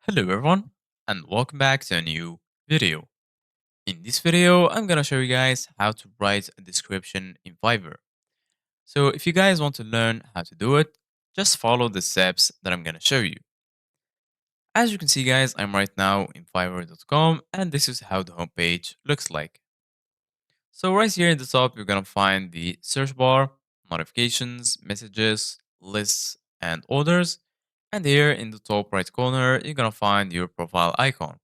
Hello everyone and welcome back to a new video. In this video, I'm gonna show you guys how to write a description in Fiverr. So if you guys want to learn how to do it, just follow the steps that I'm gonna show you. As you can see guys, I'm right now in fiverr.com and this is how the homepage looks like. So right here in the top, you're gonna find the search bar, notifications, messages, lists, and orders. And here in the top right corner, you're gonna find your profile icon.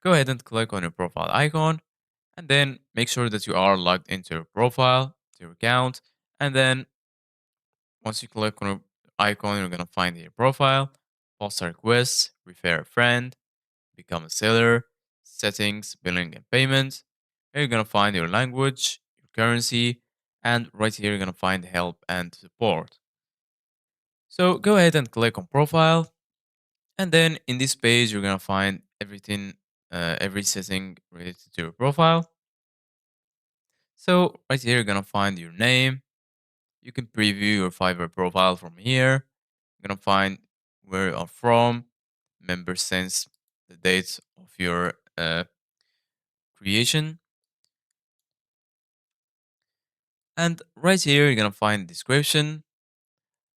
Go ahead and click on your profile icon and then make sure that you are logged into your profile, to your account. And then once you click on your icon, you're going to find your profile, post a request, refer a friend, become a seller, settings, billing and payment. Here you're going to find your language, your currency, and right here you're going to find help and support. So go ahead and click on profile. And then in this page, you're going to find everything, every setting related to your profile. So right here, you're gonna find your name. You can preview your Fiverr profile from here. You're gonna find where you are from, member since the date of your creation. And right here, you're gonna find description,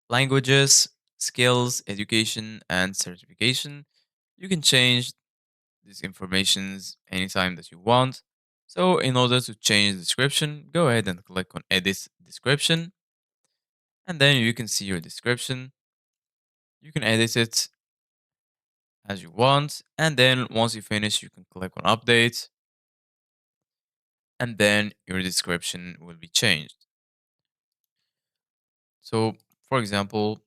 languages, skills, education, and certification. You can change these informations anytime that you want. So in order to change the description, go ahead and click on edit description. And then you can see your description. You can edit it as you want. And then once you finish, you can click on update. And then your description will be changed. So, for example,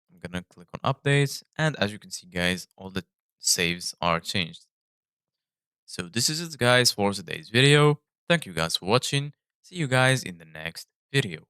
I'm going to click on update. And as you can see, guys, all the saves are changed. So this is it, guys, for today's video. Thank you guys for watching. See you guys in the next video.